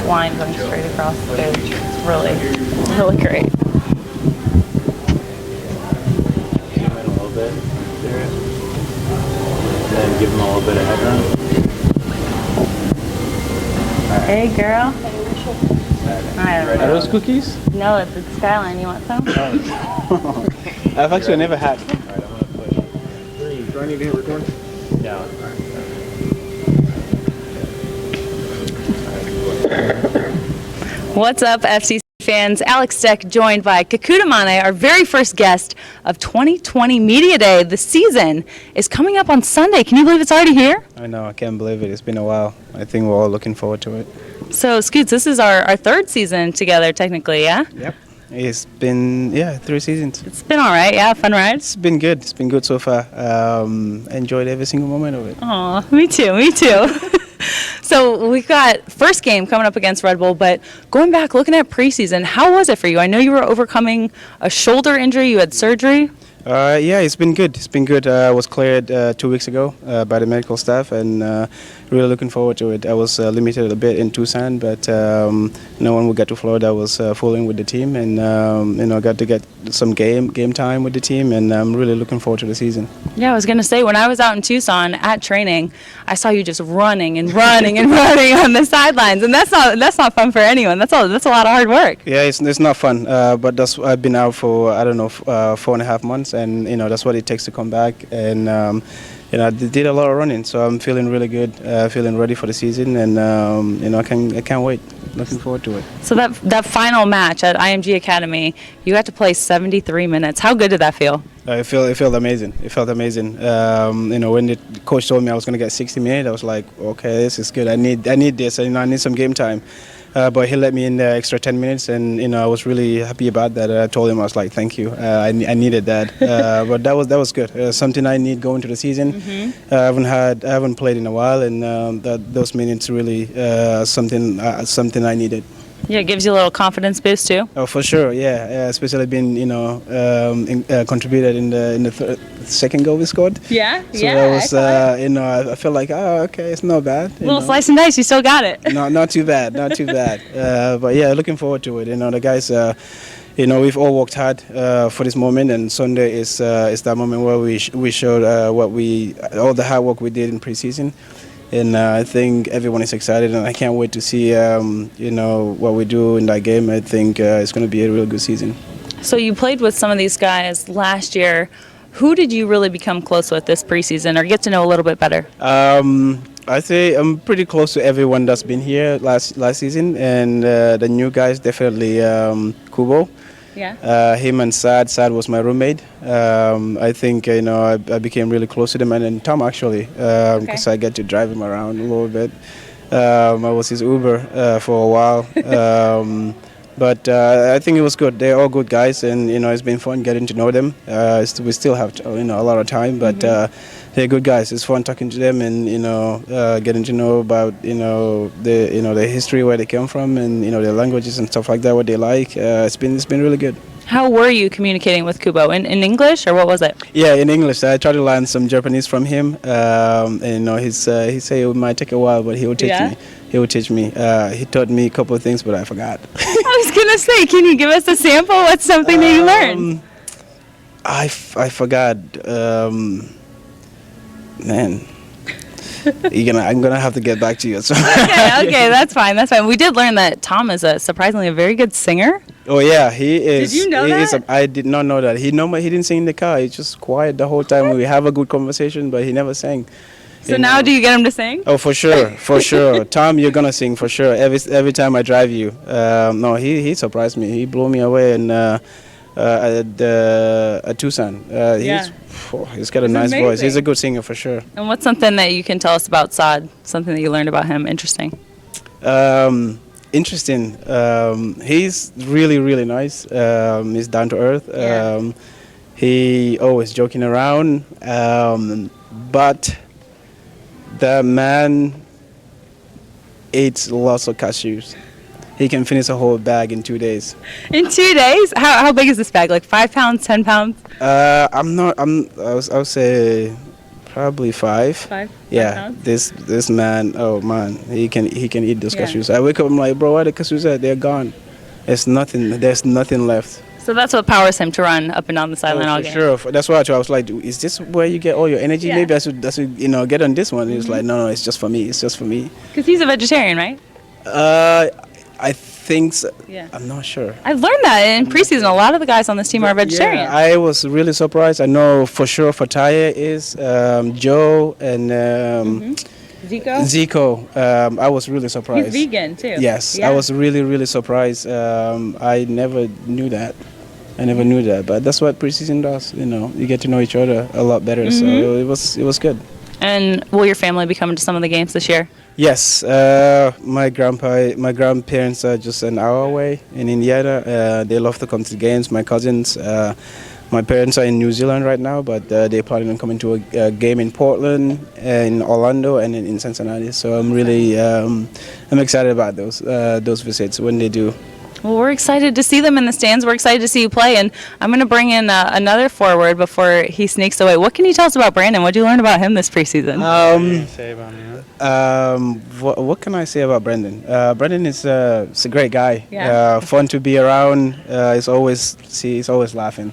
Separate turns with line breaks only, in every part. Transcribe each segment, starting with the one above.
line going straight across the stage. It's really, really great.
Zoom in a little bit there. And then give them a little bit of headroom.
Hey, girl. I don't
Are
know.
those cookies?
No, it's a Skyline. You want some?
I've actually never had. Alright, I'm gonna push. 3.
Do I need to hit record?
No.
What's up, FCC fans? Alex Steck joined by Kakuta Mane, our very first guest of 2020 Media Day. The season is coming up on Sunday. Can you believe it's already here?
I know, I can't believe it. It's been a while. I think we're all looking forward to it.
So, Scoots, this is our third season together, technically, yeah?
Yep. It's been, 3 seasons.
It's been all right, yeah? Fun rides?
It's been good. It's been good so far. Enjoyed every single moment of it.
Oh, me too, me too. So we've got first game coming up against Red Bull, but going back, looking at preseason, how was it for you? I know you were overcoming a shoulder injury. You had surgery.
Yeah, it's been good. It's been good. I was cleared 2 weeks ago by the medical staff, and really looking forward to it. I was limited a bit in Tucson, but when we got to Florida, I was full in with the team, and got to get some game time with the team, and I'm really looking forward to the season.
Yeah, I was gonna say, when I was out in Tucson at training, I saw you just running and running and running on the sidelines, and that's not fun for anyone. That's a lot of hard work.
Yeah, it's not fun, but I've been out for 4.5 months, and that's what it takes to come back, and I did a lot of running, so I'm feeling really good, feeling ready for the season, and I can't wait. Looking forward to it. So
that final match at IMG Academy, you got to play 73 minutes. How good did that feel?
It felt amazing. It felt amazing. When the coach told me I was going to get 60 minutes, I was like, okay, this is good. I need this. I need some game time. But he let me in the extra 10 minutes, and I was really happy about that. I told him, I was like, thank you. I needed that. But that was good. Something I need going to the season. Mm-hmm. I haven't played in a while, and those minutes really something I needed.
Yeah, it gives you a little confidence boost too.
Oh, for sure, yeah. Especially being, contributed in the second goal we scored.
Yeah,
so that was, I felt like, oh, okay, it's not bad.
Little slice and dice, you still got it.
No, not too bad, not too bad. But yeah, looking forward to it. The guys, we've all worked hard for this moment, and Sunday is that moment where we showed all the hard work we did in preseason. And I think everyone is excited, and I can't wait to see, what we do in that game. I think it's going to be a real good season. So
you played with some of these guys last year. Who did you really become close with this preseason, or get to know a little bit better?
I say I'm pretty close to everyone that's been here last season, and the new guys definitely Kubo.
Yeah.
Him and Sad was my roommate. I think I became really close to them, and then Tom actually, because I get to drive him around a little bit. I was his Uber for a while, but I think it was good. They're all good guys, and it's been fun getting to know them. We still have a lot of time, but they're good guys. It's fun talking to them, and getting to know about the history, where they come from, and their languages and stuff like that, what they like. It's been really good.
How were you communicating with Kubo? In English, or what was it?
Yeah, in English. I tried to learn some Japanese from him. He said it might take a while, but he will teach me. He will teach me. He taught me a couple of things, but I forgot.
I was gonna say, can you give us a sample? What's something that you learned?
I forgot. Man, I'm gonna have to get back to you.
Okay, that's fine. We did learn that Tom is surprisingly a very good singer.
Oh yeah, he is.
Did you know that?
I did not know that. He didn't sing in the car. He's just quiet the whole time. We have a good conversation, but he never sang.
So now, do you get him to sing?
Oh, for sure. Tom, you're gonna sing for sure. Every time I drive you. No, he surprised me. He blew me away, and at Tucson. He's got a nice voice. He's a good singer for sure.
And what's something that you can tell us about Saad? Something that you learned about him interesting?
Interesting. He's really, really nice. He's down to earth.
Yeah.
He always joking around. But the man eats lots of cashews. He can finish a whole bag in 2 days.
In 2 days? How big is this bag? Like 5 pounds, 10 pounds?
I would say Probably 5.
5?
Yeah,
5 pounds?
this man, oh man, he can eat those
Yeah.
cashews. I wake up, I'm like, bro, where the cashews at? They're gone. There's nothing left.
So that's what powers him to run up and down the sideline all
For
game.
sure. That's why I was like, is this where you get all your energy?
Yeah.
Maybe I should get on this one. He was like, no, it's just for me. It's just for me.
Because he's a vegetarian, right?
I think so.
Yeah.
I'm not sure.
I've learned that in preseason. A lot of the guys on this team are vegetarian.
Yeah, I was really surprised. I know for sure Fataya is, Joe and Zico. I was really surprised.
He's vegan too.
Yes,
Yeah.
I was really surprised. I never knew that. But that's what preseason does. You get to know each other a lot better. So it was good.
And will your family be coming to some of the games this year?
Yes, my grandparents are just an hour away in Indiana. They love to come to the games. My cousins, my parents are in New Zealand right now, but they're planning on coming to a game in Portland, in Orlando, and in Cincinnati. So I'm really I'm excited about those visits when they do.
Well, we're excited to see them in the stands. We're excited to see you play, and I'm going to bring in another forward before he sneaks away. What can you tell us about Brandon? What did you learn about him this preseason?
What can I say about Brendan? Brendan is a great guy.
Yeah.
Fun to be around. He's always laughing.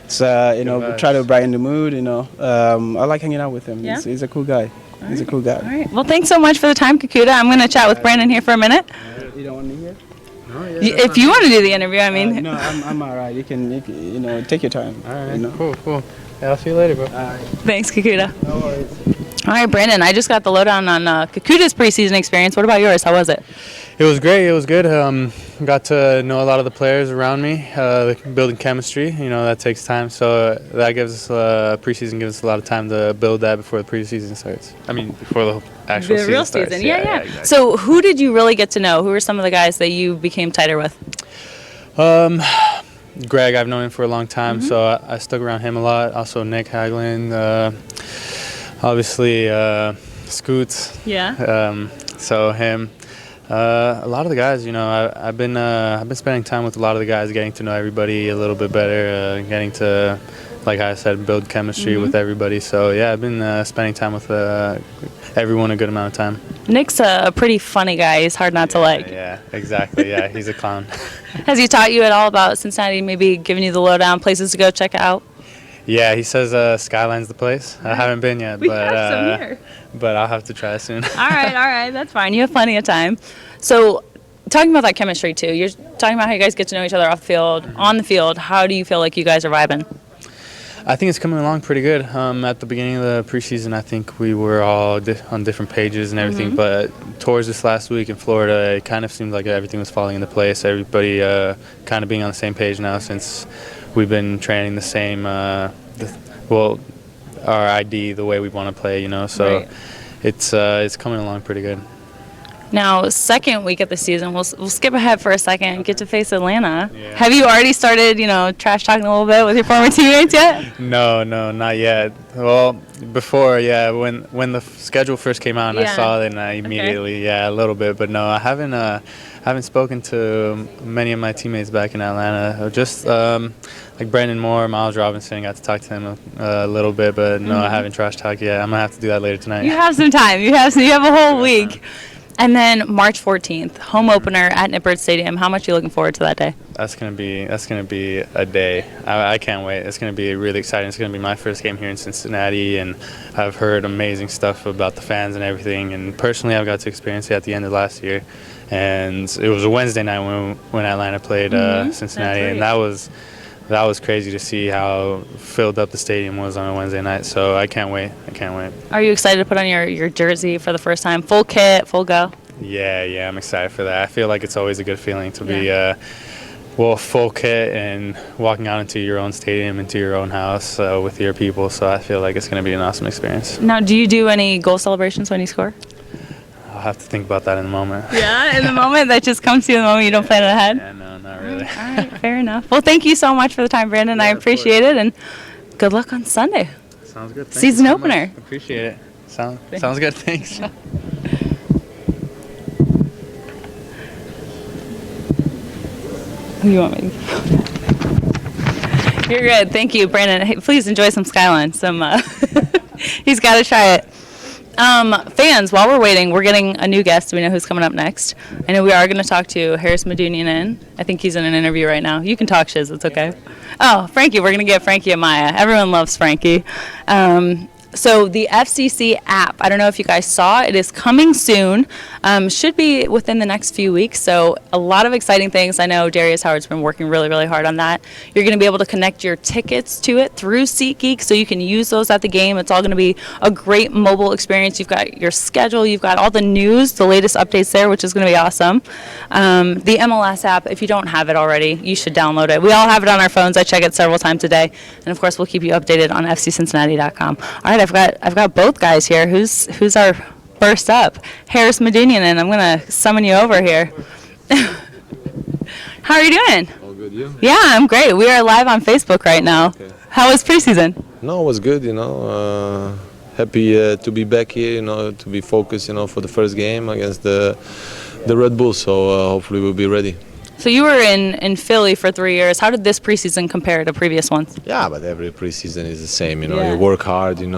So we try to brighten the mood. I like hanging out with him.
Yeah?
He's a cool guy. He's a cool guy.
All right. Well, thanks so much for the time, Kakuta. I'm going to chat with Brandon here for a minute.
You don't want me here?
No, yeah,
If you want to do the interview, I mean.
No, I'm all right. You can take your time.
all right, cool. Yeah, I'll see you later, bro.
Thanks, Kakuta.
No worries.
All right, Brandon, I just got the lowdown on Kakuta's preseason experience. What about yours? How was it?
It was great. It was good. Got to know a lot of the players around me, building chemistry. That takes time. So that gives us preseason gives us a lot of time to build that before the preseason starts. I mean, before the actual
The
season
real
starts.
season, yeah.
Exactly.
So who did you really get to know? Who were some of the guys that you became tighter with?
Greg, I've known him for a long time, so I stuck around him a lot. Also Nick Haglin, obviously Scoots.
Yeah.
So him. A lot of the guys, I've been spending time with a lot of the guys, getting to know everybody a little bit better, getting to, like I said, build chemistry with everybody. So yeah, I've been spending time with everyone a good amount of time.
Nick's a pretty funny guy. He's hard not to like.
Yeah, exactly. Yeah, he's a clown.
Has he taught you at all about Cincinnati? Maybe giving you the lowdown, places to go check out?
Yeah, he says Skyline's the place. I haven't been yet, but I'll have to try soon.
All right, that's fine. You have plenty of time. So, talking about that chemistry too, you're talking about how you guys get to know each other off the field, on the field. How do you feel like you guys are vibing?
I think it's coming along pretty good. At the beginning of the preseason, I think we were all on different pages and everything, but towards this last week in Florida, it kind of seemed like everything was falling into place. Everybody kind of being on the same page now since we've been training the same, our ID, the way we want to play, so
Right.
it's coming along pretty good.
Now, second week of the season, we'll skip ahead for a second and get to face Atlanta.
Yeah.
Have you already started, trash talking a little bit with your former teammates yet?
No, not yet. Well, before, yeah, when the schedule first came out and
Yeah.
I saw it, and I immediately, a little bit. But no, I haven't spoken to many of my teammates back in Atlanta. Just like Brandon Moore, Miles Robinson, got to talk to them a little bit, but no, I haven't trash talked yet. I'm gonna have to do that later tonight.
You have some time. You have a whole week. And then March 14th, home opener at Nippert Stadium. How much are you looking forward to that day?
That's gonna be a day. I can't wait. It's gonna be really exciting. It's gonna be my first game here in Cincinnati, and I've heard amazing stuff about the fans and everything. And personally, I've got to experience it at the end of last year, and it was a Wednesday night when Atlanta played Cincinnati,
That's
and
right.
that was crazy to see how filled up the stadium was on a Wednesday night. So I can't wait.
Are you excited to put on your jersey for the first time? Full kit, full go?
Yeah, I'm excited for that. I feel like it's always a good feeling to be full kit and walking out into your own stadium, into your own house with your people. So I feel like it's going to be an awesome experience.
Now, do you do any goal celebrations when you score?
I'll have to think about that in a moment.
Yeah, in the moment that just comes to you in the moment, you don't plan it ahead?
Yeah, no, not really.
All right, fair enough. Well, thank you so much for the time, Brandon. I
Yeah, of
appreciate it, and good luck on Sunday.
Sounds good. Thank
Season
you so much.
opener.
Appreciate it. Sounds good. Thanks.
Who you want me to? You're good. Thank you, Brandon. Hey, please enjoy some Skyline. He's got to try it. Fans, while we're waiting, we're getting a new guest. We know who's coming up next. I know we are going to talk to Harris Medina. I think he's in an interview right now. You can talk, Shiz. It's okay. Oh, Frankie. We're going to get Frankie and Maya. Everyone loves Frankie. So the FCC app, I don't know if you guys saw, it is coming soon. Should be within the next few weeks. So a lot of exciting things. I know Darius Howard's been working really, really hard on that. You're going to be able to connect your tickets to it through SeatGeek, so you can use those at the game. It's all going to be a great mobile experience. You've got your schedule. You've got all the news, the latest updates there, which is going to be awesome. The MLS app, if you don't have it already, you should download it. We all have it on our phones. I check it several times a day. And, of course, we'll keep you updated on FCCincinnati.com. All right, I've got both guys here. Who's our first up? Harris Medina, and I'm gonna summon you over here. How are you doing?
All good, you?
Yeah, I'm great. We are live on Facebook right now.
Okay.
How was preseason?
No, it was good, happy to be back here, to be focused, for the first game against the Red Bull. So hopefully we'll be ready.
So you were in Philly for 3 years. How did this preseason compare to previous ones?
Yeah, but every preseason is the same.
Yeah.
You work hard. You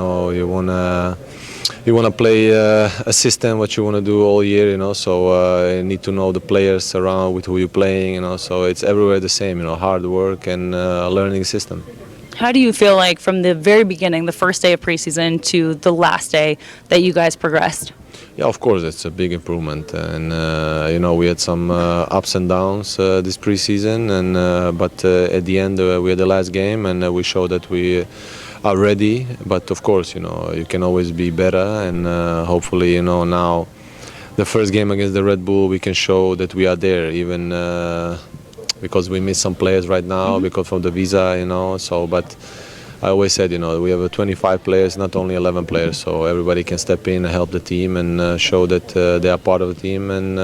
wanna play a system what you wanna do all year. So you need to know the players around with who you're playing. So it's everywhere the same. Hard work and learning system.
How do you feel like from the very beginning, the first day of preseason to the last day, that you guys progressed?
Yeah, of course, it's a big improvement, and we had some ups and downs this preseason, and but at the end we had the last game, and we showed that we are ready. But of course, you can always be better, and hopefully, now the first game against the Red Bull, we can show that we are there, even because we miss some players right now because of the visa, So, but I always said, we have 25 players, not only 11 players, so everybody can step in and help the team and show that they are part of the team and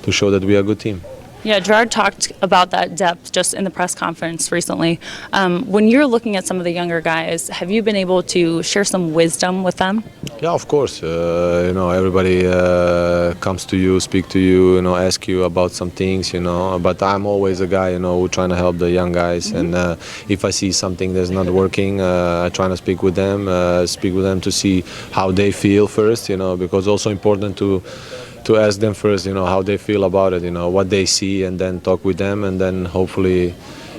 to show that we are a good team.
Yeah, Gerard talked about that depth just in the press conference recently. When you're looking at some of the younger guys, have you been able to share some wisdom with them?
Yeah, of course. Everybody comes to you, speak to you, ask you about some things, But I'm always a guy, who trying to help the young guys. And if I see something that's not working, I try to speak with them to see how they feel first, because also important to ask them first, how they feel about it, what they see, and then talk with them, and then hopefully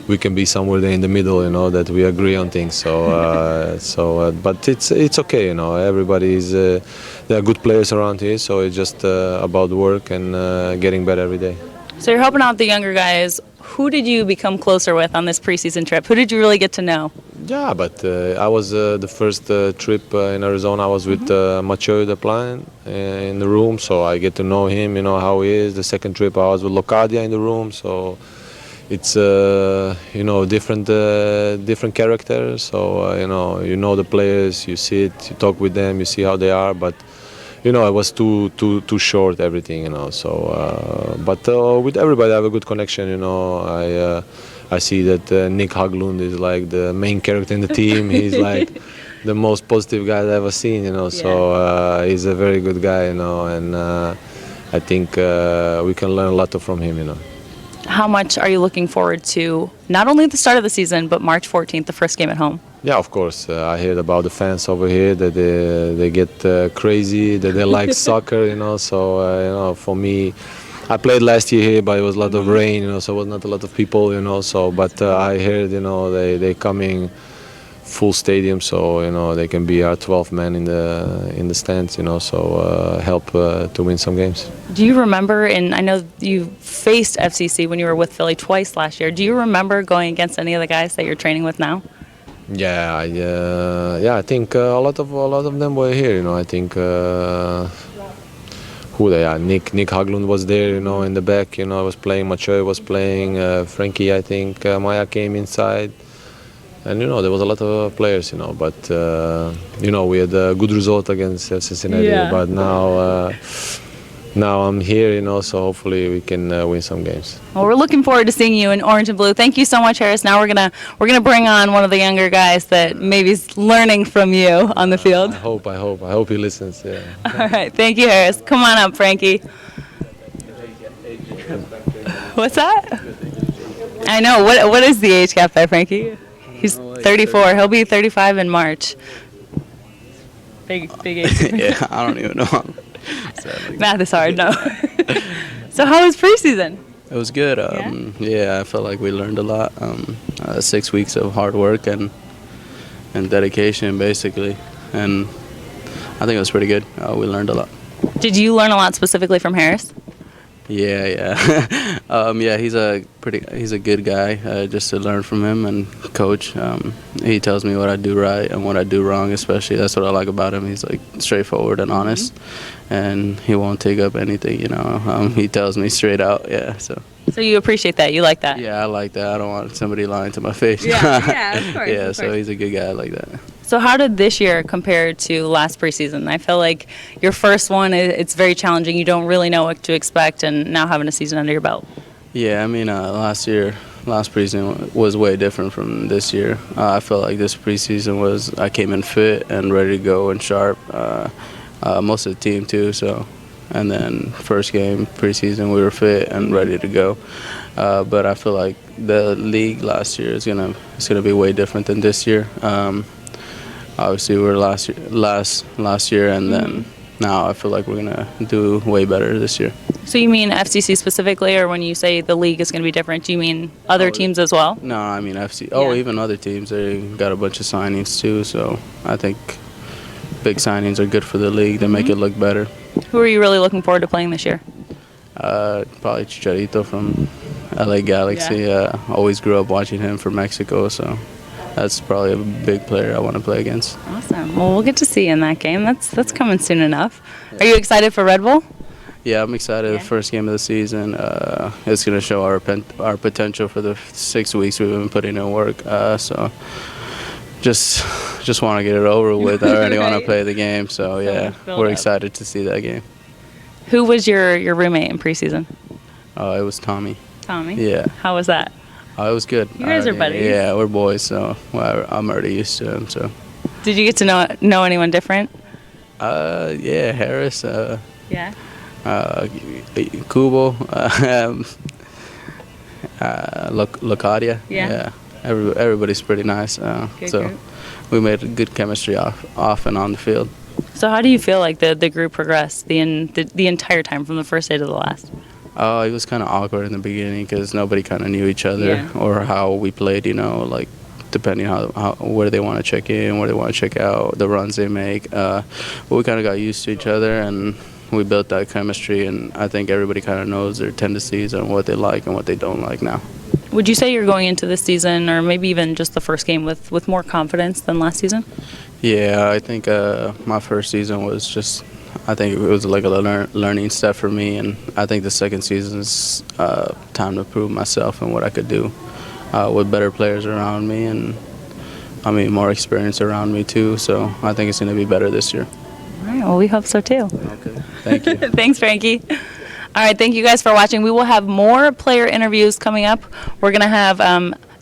we can be somewhere there in the middle, that we agree on things. So, but it's okay, Everybody is there are good players around here, so it's just about work and getting better every day.
So you're helping out the younger guys. Who did you become closer with on this preseason trip? Who did you really get to know?
Yeah, but I was the first trip in Arizona. I was with Mathieu, the client, in the room, so I get to know him, how he is. The second trip I was with Locadia in the room, so it's different characters. So you know the players, you sit, you talk with them, you see how they are, but. It was too short, everything, So, but with everybody, I have a good connection, I see that Nick Haglund is like the main character in the team. He's like the most positive guy I've ever seen, So he's a very good guy, and I think we can learn a lot from him,
How much are you looking forward to not only the start of the season, but March 14th, the first game at home?
Yeah, of course. I heard about the fans over here that they get crazy, that they like soccer, So, for me, I played last year here, but it was a lot of rain, so it was not a lot of people, So, but I heard, they coming full stadium, so they can be our 12th man in the stands, So help to win some games.
Do you remember? And I know you faced FCC when you were with Philly twice last year. Do you remember going against any of the guys that you're training with now?
Yeah, I think a lot of them were here. I think who they are. Nick Haglund was there. In the back. I was playing. Mathieu was playing. Frankie, I think. Maya came inside, and there was a lot of players. But we had a good result against Cincinnati.
Yeah.
But now I'm here, so hopefully we can win some games.
Well, we're looking forward to seeing you in orange and blue. Thank you so much, Harris. Now we're gonna bring on one of the younger guys that maybe is learning from you on the field.
I hope he listens. Yeah.
All right, thank you, Harris. Come on up, Frankie. What's that? I know. What is the age gap there, Frankie? He's 34. He'll be 35 in March. Big AC.
Yeah, I don't even know. Sadly.
Math is hard, no. So how was preseason?
It was good. Yeah, I felt like we learned a lot. 6 weeks of hard work and dedication, basically. And I think it was pretty good. We learned a lot.
Did you learn a lot specifically from Harris?
Yeah. Yeah, he's a good guy. Just to learn from him and coach. He tells me what I do right and what I do wrong, especially. That's what I like about him. He's like straightforward and honest, and he won't take up anything. He tells me straight out. Yeah, so.
So you appreciate that? You like that?
Yeah, I like that. I don't want somebody lying to my face.
Yeah, of course.
Yeah,
of
so
course.
he's a good guy like that.
So how did this year compare to last preseason? I feel like your first one, it's very challenging. You don't really know what to expect, and now having a season under your belt.
Yeah, I mean, last preseason was way different from this year. I felt like this preseason I came in fit and ready to go and sharp. Most of the team too, so. And then first game preseason we were fit and ready to go. But I feel like the league last year is gonna be way different than this year. Obviously we were last year, and then now I feel like we're gonna do way better this year.
So you mean FCC specifically, or when you say the league is going to be different, do you mean other teams as well?
No, I mean FC.
Yeah.
Even other teams. They got a bunch of signings too. So I think big signings are good for the league. They make it look better.
Who are you really looking forward to playing this year?
Probably Chicharito from LA Galaxy.
Yeah.
Always grew up watching him from Mexico, so that's probably a big player I want to play against.
Awesome. Well, we'll get to see you in that game. That's coming soon enough. Are you excited for Red Bull?
Yeah, I'm excited.
Yeah.
The first game of the season. It's going to show our potential for the 6 weeks we've been putting in work. So just want to get it over with. I already want to
Right.
play the game. So yeah,
build
we're
up.
excited to see that game.
Who was your roommate in preseason?
It was Tommy.
Tommy?
Yeah.
How was that?
It was good.
You guys are buddies.
Yeah, we're boys, so I'm already used to him. So.
Did you get to know anyone different?
Yeah, Harris.
Yeah.
Kubo. Locadia.
Yeah.
Everybody's pretty nice.
Good
So
group.
we made a good chemistry off and on the field.
So how do you feel like the group progressed the entire time from the first day to the last?
It was kind of awkward in the beginning because nobody kind of knew each other
Yeah.
or how we played. Like depending how where they want to check in, where they want to check out, the runs they make. But we kind of got used to each other and we built that chemistry. And I think everybody kind of knows their tendencies and what they like and what they don't like now.
Would you say you're going into this season, or maybe even just the first game, with more confidence than last season?
Yeah, I think my first season was I think it was like a learning step for me, and I think the second season is time to prove myself and what I could do with better players around me, and I mean more experience around me too. So I think it's going to be better this year.
All right, well, we hope so too.
Okay, thank you.
Thanks, Frankie. All right, thank you guys for watching. We will have more player interviews coming up. We're going to have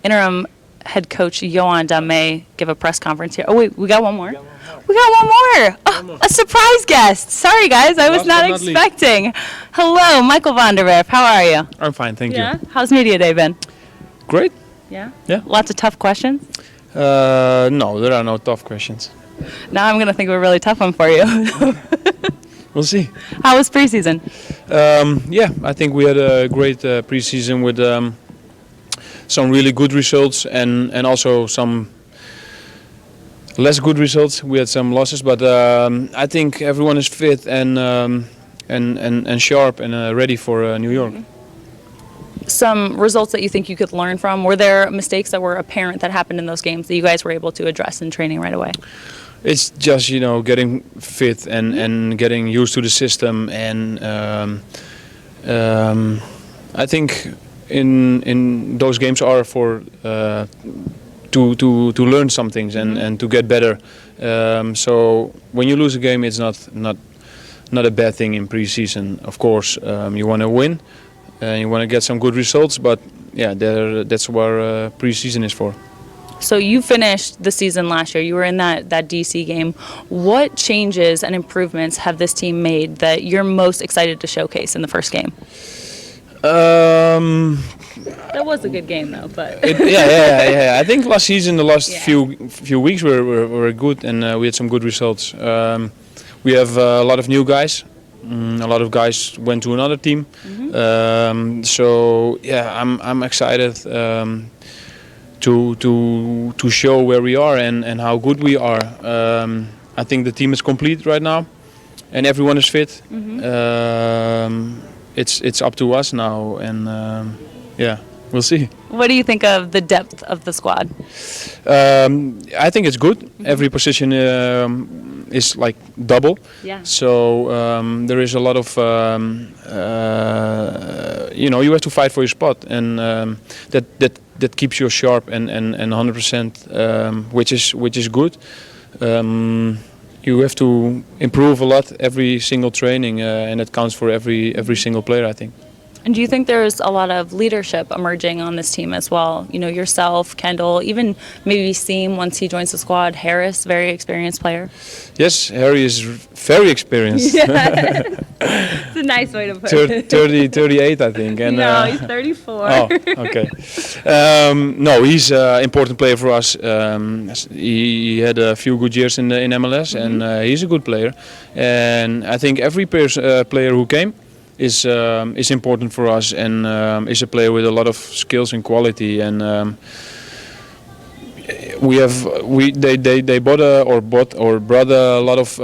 interim head coach Johan Dame give a press conference here. Oh, wait, we got one more? We got one more. Oh, a surprise guest. Sorry, guys, I was not expecting. Hello, Michael Vanderwerf. How are you?
I'm fine, thank
Yeah. How's media day been?
you. Great.
Yeah.
Yeah.
Lots of tough questions.
No, there are no tough questions.
Now I'm going to think of a really tough one for you.
We'll see.
How was preseason?
Yeah, I think we had a great preseason with some really good results and also some less good results. We had some losses, but I think everyone is fit and sharp and ready for New York.
Some results that you think you could learn from? Were there mistakes that were apparent that happened in those games that you guys were able to address in training right away?
It's just getting fit and getting used to the system, and I think in those games are for to learn some things and to get better. So when you lose a game, it's not a bad thing in preseason. Of course, you want to win and you want to get some good results, but yeah, that's what preseason is for.
So you finished the season last year. You were in that DC game. What changes and improvements have this team made that you're most excited to showcase in the first game? That was a good game, though. But
Yeah. I think last season, the last
Yeah.
few weeks were good, and we had some good results. We have a lot of new guys. A lot of guys went to another team. So yeah, I'm excited to show where we are and how good we are. I think the team is complete right now, and everyone is fit. It's up to us now, and yeah, we'll see.
what do you think of the depth of the squad?
I think it's good. Every position is like double.
Yeah.
So there is a lot of, you have to fight for your spot, and that keeps you sharp and 100%, which is good. You have to improve a lot every single training, and it counts for every single player, I think.
And do you think there's a lot of leadership emerging on this team as well? You know, yourself, Kendall, even maybe Seam once he joins the squad. Harris, very experienced player.
Yes, Harry is very experienced.
It's a nice way to put it.
38, I think. And,
No, he's 34.
Oh, okay. No, he's an important player for us. He had a few good years in MLS, and he's a good player. And I think every player who came is important for us, and is a player with a lot of skills and quality. And they brought a lot of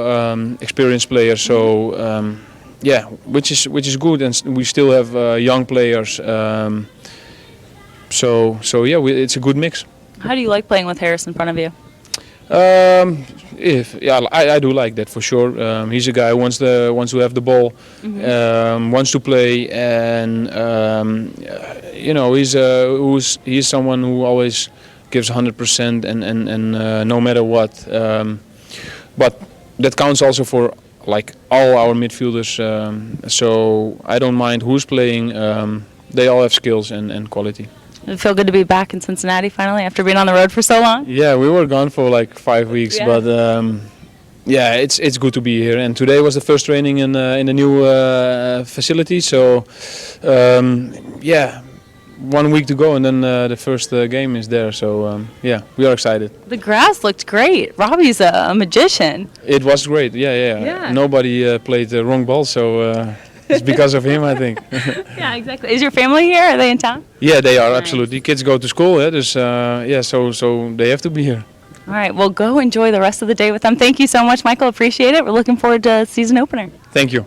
experienced players. So yeah, which is good, and we still have young players. So yeah, it's a good mix.
How do you like playing with Harris in front of you?
I do like that for sure. He's a guy who wants to have the ball, wants to play, and he's someone who always gives 100% and no matter what. But that counts also for like all our midfielders. So I don't mind who's playing. They all have skills and quality.
Does it feel good to be back in Cincinnati finally after being on the road for so long?
Yeah, we were gone for like 5 weeks,
Yeah.
but yeah, it's good to be here. And today was the first training in the new facility. So yeah, 1 week to go, and then the first game is there. So yeah, we are excited.
The grass looked great. Robbie's a magician.
It was great. Yeah.
Yeah.
Nobody played the wrong ball, so it's because of him, I think.
Yeah, exactly. Is your family here? Are they in town?
Yeah, they are
Nice.
absolutely. Kids go to school, yeah, so they have to be here.
All right, well, go enjoy the rest of the day with them. Thank you so much, Michael. Appreciate it. We're looking forward to season opener.
Thank you.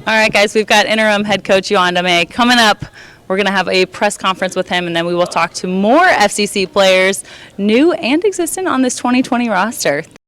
All right, guys, we've got interim head coach Yohan Dame coming up. We're going to have a press conference with him, and then we will talk to more FCC players, new and existing, on this 2020 roster.